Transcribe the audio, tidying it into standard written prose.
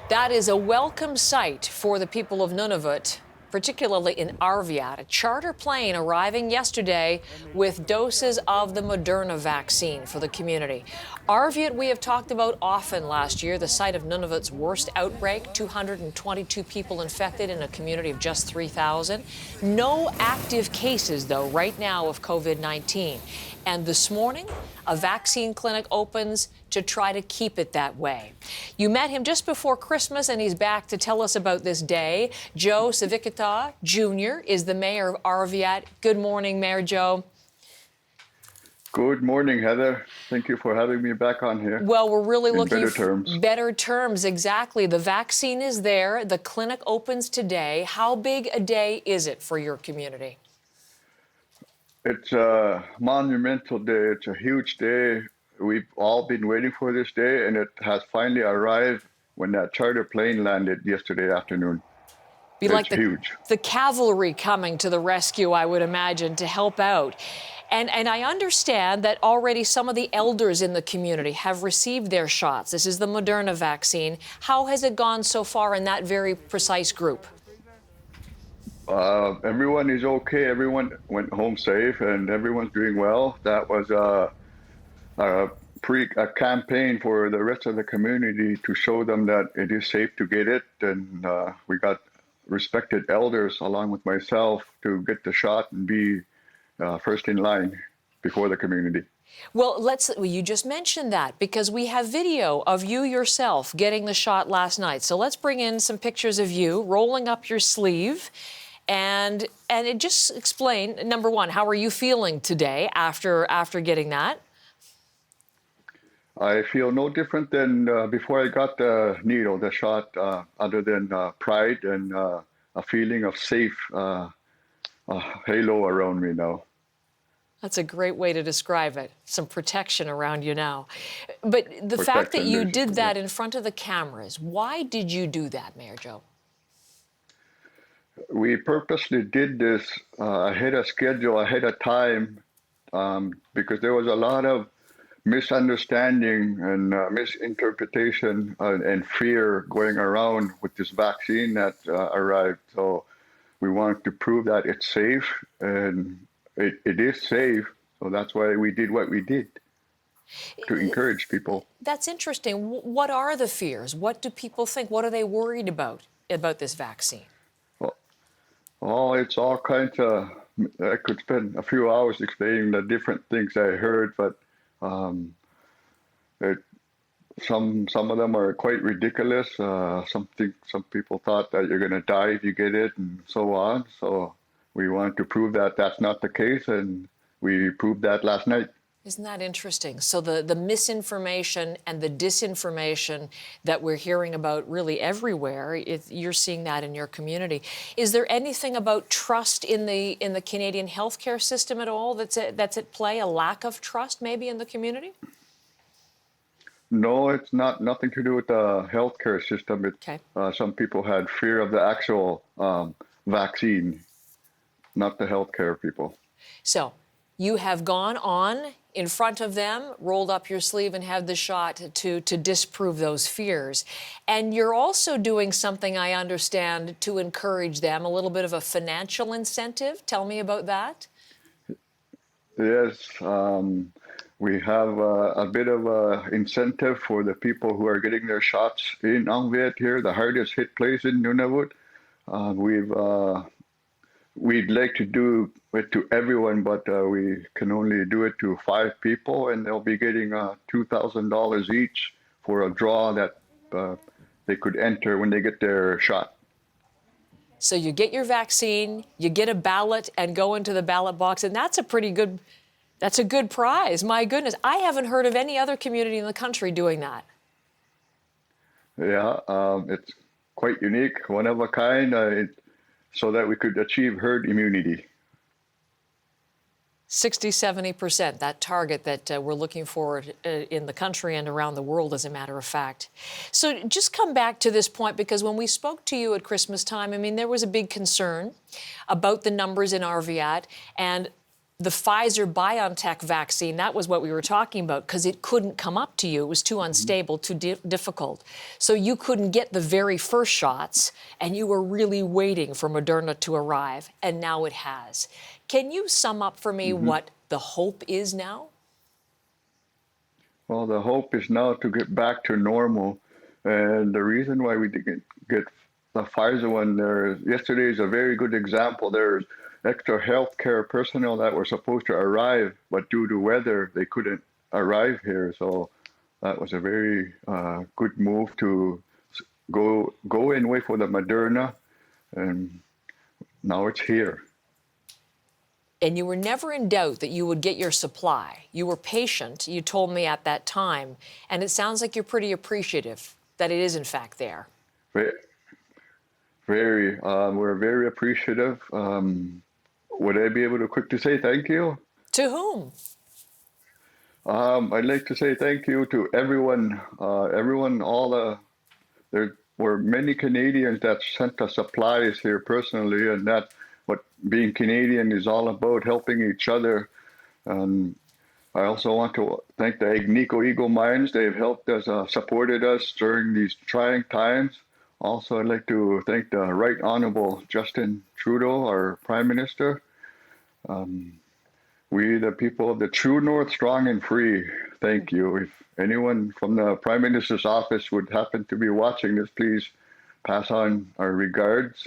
That is a welcome sight for the people of Nunavut, particularly in Arviat. A charter plane arriving yesterday with doses of the Moderna vaccine for the community. Arviat, we have talked about often last year, the site of Nunavut's worst outbreak, 222 people infected in a community of just 3,000. No active cases, though, right now of COVID-19. And this morning, a vaccine clinic opens to try to keep it that way. You met him just before Christmas, and he's back to tell us about this day. Joe Savikata Jr. is the mayor of Arviat. Good morning, Mayor Joe. Good morning, Heather. Thank you for having me back on here. Well, we're really looking better terms. Better terms, exactly. The vaccine is there. The clinic opens today. How big a day is it for your community? It's a monumental day. It's a huge day. We've all been waiting for this day, and it has finally arrived when that charter plane landed yesterday afternoon. Be like huge. The cavalry coming to the rescue, I would imagine, to help out. And I understand that already some of the elders in the community have received their shots. This is the Moderna vaccine. How has it gone so far in that very precise group? Everyone is okay. Everyone went home safe, and everyone's doing well. That was a campaign for the rest of the community to show them that it is safe to get it. And we got respected elders along with myself to get the shot and be first in line before the community. Well, you just mentioned that because we have video of you yourself getting the shot last night. So let's bring in some pictures of you rolling up your sleeve. And it just explain, number one, how are you feeling today after getting that? I feel no different than before I got the needle, the shot, other than pride and a feeling of safe halo around me now. That's a great way to describe it. Some protection around you now. But the fact that you did that in front of the cameras, why did you do that, Mayor Joe? We purposely did this ahead of schedule, ahead of time, because there was a lot of misunderstanding and misinterpretation and fear going around with this vaccine that arrived. So we wanted to prove that it's safe, and it is safe. So that's why we did what we did, to encourage people. That's interesting. What are the fears? What do people think? What are they worried about this vaccine? Oh, it's all kinds of, I could spend a few hours explaining the different things I heard, but some of them are quite ridiculous. Some people thought that you're going to die if you get it and so on. So we wanted to prove that that's not the case, and we proved that last night. Isn't that interesting? So the misinformation and the disinformation that we're hearing about really everywhere, you're seeing that in your community. Is there anything about trust in the Canadian healthcare system at all that's at play? A lack of trust maybe in the community? No, it's nothing to do with the healthcare system. Okay. Some people had fear of the actual vaccine, not the healthcare people. So you have gone on in front of them, rolled up your sleeve and had the shot to disprove those fears. And you're also doing something, I understand, to encourage them, a little bit of a financial incentive. Tell me about that. Yes, we have a bit of an incentive for the people who are getting their shots in Arviat here, the hardest hit place in Nunavut. We'd like to do it to everyone, but we can only do it to 5 people, and they'll be getting $2,000 each for a draw that they could enter when they get their shot. So you get your vaccine, you get a ballot and go into the ballot box, and that's a good prize. My goodness, I haven't heard of any other community in the country doing that. Yeah, it's quite unique, one of a kind. So that we could achieve herd immunity. 60–70%, that target that we're looking for in the country and around the world, as a matter of fact. So just come back to this point, because when we spoke to you at Christmas time, I mean, there was a big concern about the numbers in Arviat, and the Pfizer-BioNTech vaccine, that was what we were talking about, because it couldn't come up to you. It was too unstable, too difficult. So you couldn't get the very first shots, and you were really waiting for Moderna to arrive, and now it has. Can you sum up for me what the hope is now? Well, the hope is now to get back to normal. And the reason why we didn't get the Pfizer one there, yesterday is a very good example. There's extra healthcare personnel that were supposed to arrive, but due to weather, they couldn't arrive here. So that was a very good move to go and wait for the Moderna, and now it's here. And you were never in doubt that you would get your supply. You were patient, you told me at that time, and it sounds like you're pretty appreciative that it is in fact there. Very, we're very appreciative. Would I be able to quickly say thank you? To whom? I'd like to say thank you to everyone, there were many Canadians that sent us supplies here personally, and that's what being Canadian is all about, helping each other. I also want to thank the Agnico Eagle Mines. They've helped us, supported us during these trying times. Also, I'd like to thank the Right Honorable Justin Trudeau, our Prime Minister. We, the people of the true North, strong and free, thank you. If anyone from the Prime Minister's office would happen to be watching this, please pass on our regards.